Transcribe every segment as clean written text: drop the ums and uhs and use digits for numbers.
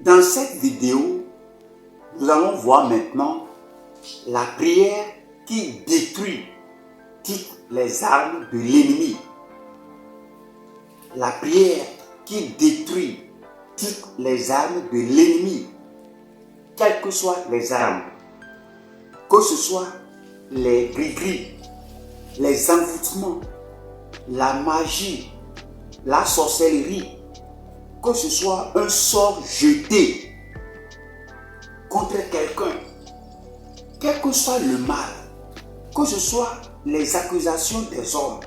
Dans cette vidéo, nous allons voir maintenant la prière qui détruit toutes les armes de l'ennemi. La prière qui détruit toutes les armes de l'ennemi, quelles que soient les armes, que ce soit les gris-gris, les envoûtements, la magie, la sorcellerie, que ce soit un sort jeté contre quelqu'un, quel que soit le mal, que ce soit les accusations des hommes,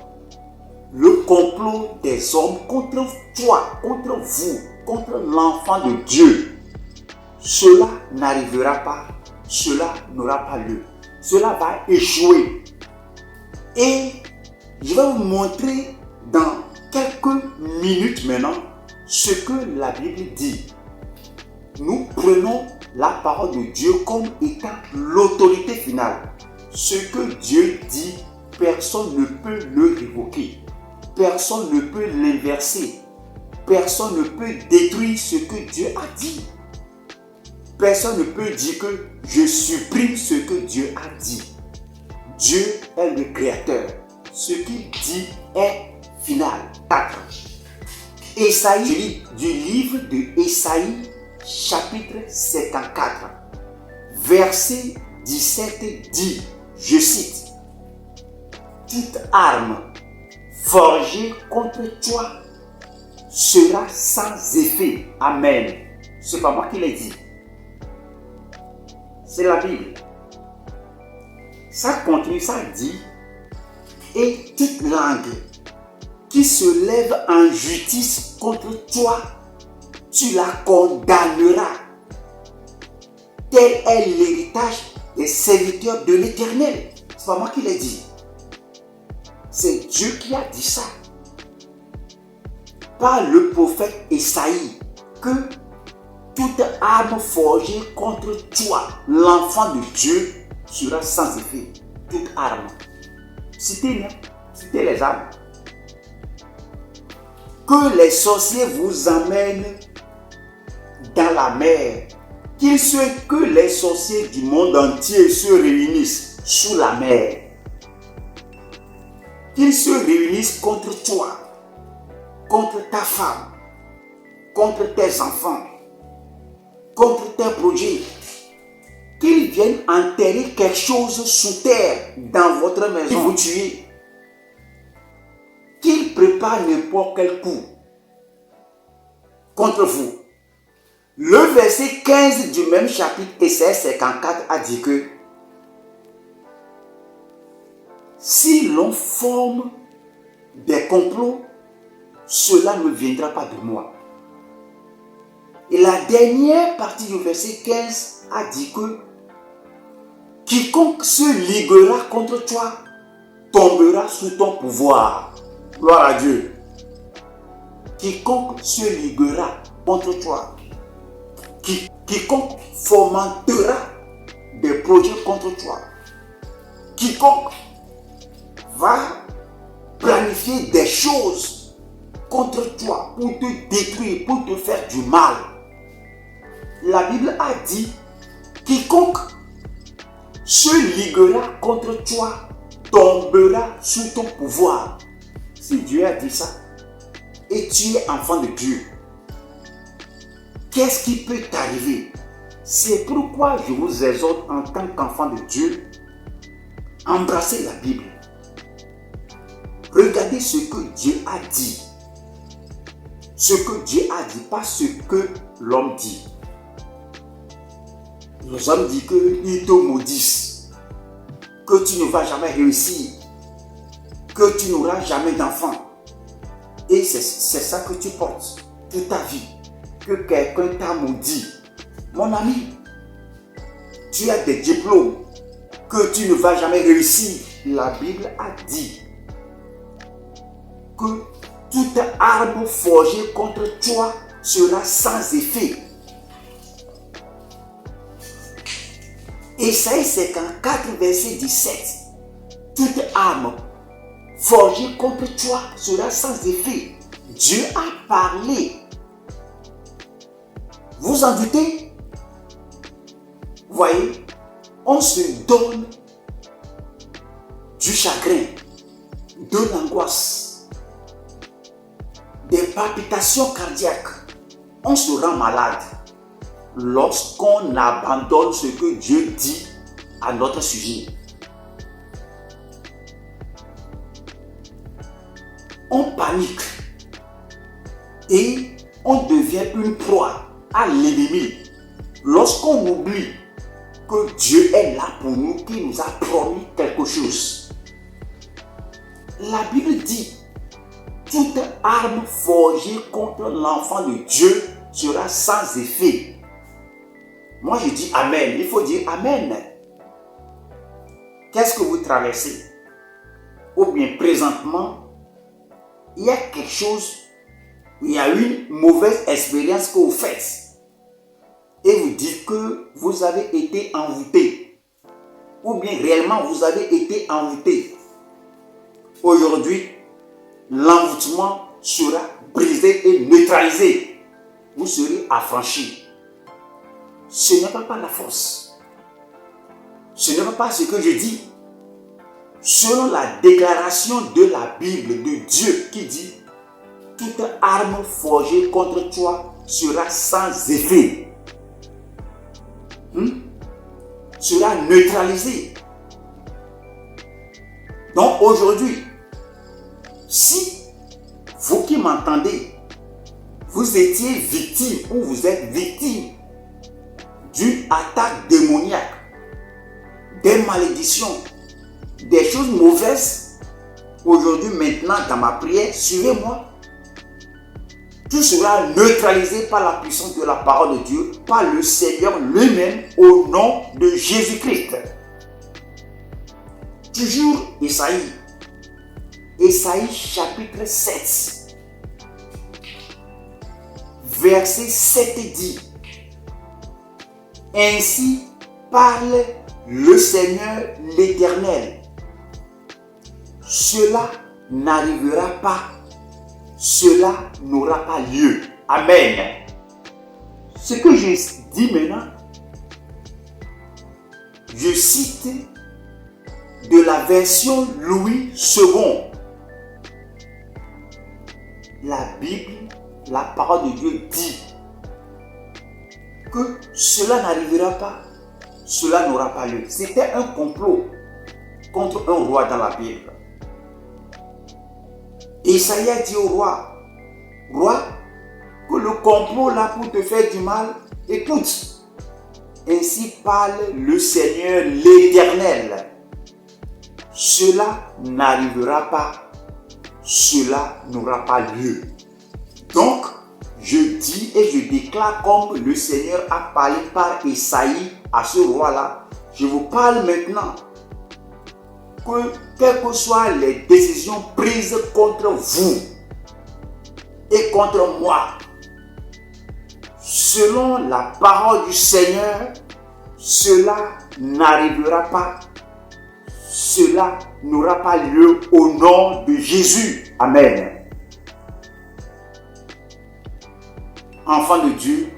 le complot des hommes contre toi, contre vous, contre l'enfant de Dieu, cela n'arrivera pas, cela n'aura pas lieu, cela va échouer. Et je vais vous montrer dans quelques minutes maintenant ce que la Bible dit. Nous prenons la parole de Dieu comme étant l'autorité finale. Ce que Dieu dit, personne ne peut le révoquer. Personne ne peut l'inverser. Personne ne peut détruire ce que Dieu a dit. Personne ne peut dire que je supprime ce que Dieu a dit. Dieu est le créateur. Ce qu'il dit est final. 4. Ésaïe, du livre de Ésaïe, chapitre 54, verset 17 dit, je cite, « Toute arme forgée contre toi sera sans effet. » Amen. Ce n'est pas moi qui l'ai dit. C'est la Bible. Ça continue, ça dit, « Et toute langue qui se lève en justice contre toi, tu la condamneras. Tel est l'héritage des serviteurs de l'Éternel. » C'est pas moi qui l'ai dit. C'est Dieu qui a dit ça. Par le prophète Ésaïe, que toute arme forgée contre toi, l'enfant de Dieu, sera sans effet. Toute arme. Citez les armes. Que les sorciers vous amènent dans la mer. Que les sorciers du monde entier se réunissent sous la mer. Qu'ils se réunissent contre toi, contre ta femme, contre tes enfants, contre tes projets. Qu'ils viennent enterrer quelque chose sous terre dans votre maison, vous tuer. Qu'ils préparent n'importe quel coup contre vous. Le verset 15 du même chapitre, Ésaïe 54, a dit que si l'on forme des complots, cela ne viendra pas de moi. Et la dernière partie du verset 15 a dit que quiconque se liguera contre toi tombera sous ton pouvoir. Gloire à Dieu. Quiconque se liguera contre toi, quiconque fomentera des projets contre toi, quiconque va planifier des choses contre toi pour te détruire, pour te faire du mal. La Bible a dit, quiconque se liguera contre toi tombera sous ton pouvoir. Si Dieu a dit ça, et tu es enfant de Dieu, qu'est-ce qui peut t'arriver? C'est pourquoi je vous exhorte en tant qu'enfant de Dieu, embrassez la Bible. Regardez ce que Dieu a dit. Ce que Dieu a dit, pas ce que l'homme dit. Les hommes disent qu'ils te maudissent, que tu ne vas jamais réussir, que tu n'auras jamais d'enfant. Et c'est ça que tu portes toute ta vie. Que quelqu'un t'a maudit. Mon ami, tu as des diplômes, que tu ne vas jamais réussir. La Bible a dit que toute arme forgée contre toi sera sans effet. Ésaïe 54, verset 17. Toute arme forgée contre toi sera sans effet. Dieu a parlé. Vous en doutez? Vous voyez, on se donne du chagrin, de l'angoisse, des palpitations cardiaques. On se rend malade lorsqu'on abandonne ce que Dieu dit à notre sujet. On panique et on devient une proie à l'ennemi lorsqu'on oublie que Dieu est là pour nous, qu'il nous a promis quelque chose. La Bible dit: toute arme forgée contre l'enfant de Dieu sera sans effet. Moi je dis Amen. Il faut dire Amen. Qu'est-ce que vous traversez? Ou bien présentement, il y a quelque chose, il y a une mauvaise expérience que vous faites. Et vous dites que vous avez été envoûté. Ou bien réellement vous avez été envoûté. Aujourd'hui, l'envoûtement sera brisé et neutralisé. Vous serez affranchi. Ce n'est pas la force. Ce n'est pas ce que je dis. Selon la déclaration de la Bible de Dieu qui dit: toute arme forgée contre toi sera sans effet. Sera neutralisée. Donc aujourd'hui, si vous qui m'entendez, vous étiez victime ou vous êtes victime d'une attaque démoniaque, des malédictions, des choses mauvaises, aujourd'hui, maintenant, dans ma prière, suivez-moi. Tout sera neutralisé par la puissance de la parole de Dieu, par le Seigneur lui-même, au nom de Jésus-Christ. Toujours Isaïe. Isaïe chapitre 7. Verset 7 dit: ainsi parle le Seigneur l'Éternel. Cela n'arrivera pas. Cela n'aura pas lieu. Amen. Ce que je dis maintenant, je cite de la version Louis II. La Bible, la parole de Dieu dit que cela n'arrivera pas, cela n'aura pas lieu. C'était un complot contre un roi dans la Bible. Isaïe a dit au roi: roi, que le complot là pour te faire du mal, écoute. Ainsi parle le Seigneur l'Éternel. Cela n'arrivera pas, cela n'aura pas lieu. Donc, je dis et je déclare comme le Seigneur a parlé par Isaïe à ce roi-là. Je vous parle maintenant que quelles que soient les décisions prises contre vous et contre moi, selon la parole du Seigneur, cela n'arrivera pas, cela n'aura pas lieu au nom de Jésus. Amen. Enfant de Dieu,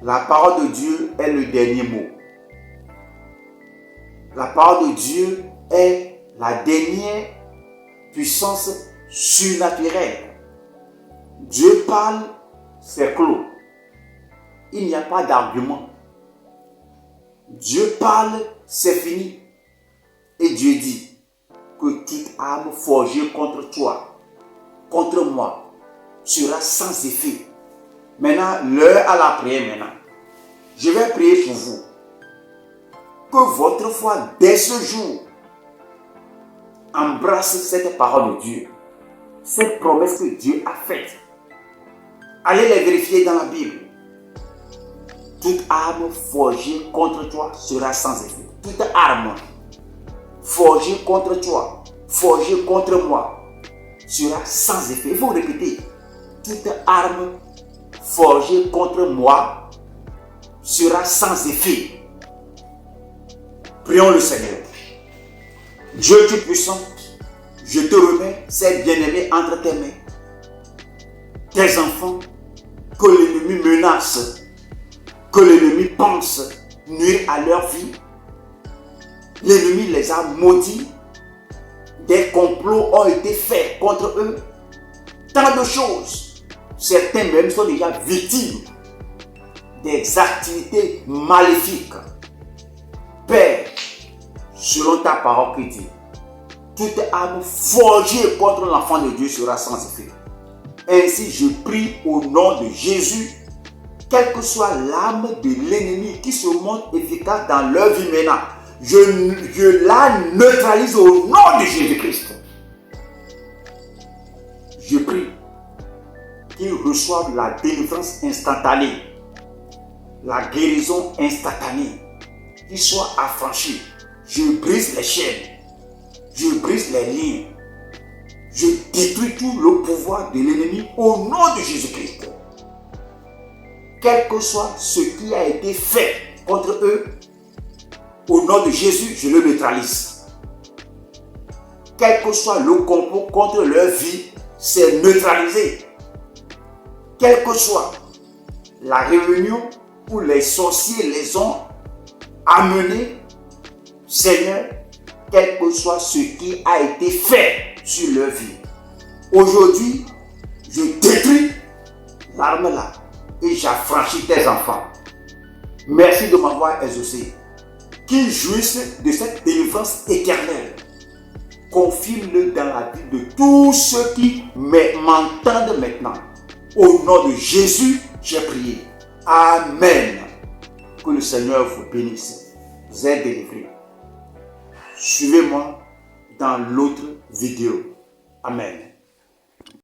la parole de Dieu est le dernier mot. La parole de Dieu est la dernière puissance surnaturelle. Dieu parle, c'est clos. Il n'y a pas d'argument. Dieu parle, c'est fini. Et Dieu dit que toute arme forgée contre toi, contre moi, sera sans effet. Maintenant, l'heure à la prière maintenant. Je vais prier pour vous. Que votre foi, dès ce jour, embrasse cette parole de Dieu. Cette promesse que Dieu a faite. Allez les vérifier dans la Bible. Toute arme forgée contre toi sera sans effet. Toute arme forgée contre toi, forgée contre moi, sera sans effet. Il faut répéter. Toute arme forgée contre moi sera sans effet. Prions le Seigneur. Dieu Tout-Puissant, je te remets ces bien-aimés entre tes mains. Tes enfants que l'ennemi menace que l'ennemi pense nuire à leur vie. L'ennemi les a maudits. Des complots ont été faits contre eux. Tant de choses. Certains même sont déjà victimes des activités maléfiques. Père, selon ta parole qui dit, toute arme forgée contre l'enfant de Dieu sera sans effet. Ainsi, je prie au nom de Jésus, quelle que soit l'arme de l'ennemi qui se montre efficace dans leur vie maintenant, je la neutralise au nom de Jésus-Christ. Je prie qu'ils reçoivent la délivrance instantanée, la guérison instantanée, qu'ils soient affranchis. Je brise les chaînes, je brise les liens, je détruis tout le pouvoir de l'ennemi au nom de Jésus-Christ. Quel que soit ce qui a été fait contre eux, au nom de Jésus, je le neutralise. Quel que soit le complot contre leur vie, c'est neutralisé. Quelle que soit la réunion où les sorciers les ont amenés, Seigneur, quel que soit ce qui a été fait sur leur vie, aujourd'hui, je détruis l'arme là et j'affranchis tes enfants. Merci de m'avoir exaucé. Qu'ils jouissent de cette délivrance éternelle. Confirme-le dans la vie de tous ceux qui m'entendent maintenant. Au nom de Jésus, j'ai prié. Amen. Que le Seigneur vous bénisse. Vous êtes délivrés. Suivez-moi dans l'autre vidéo. Amen.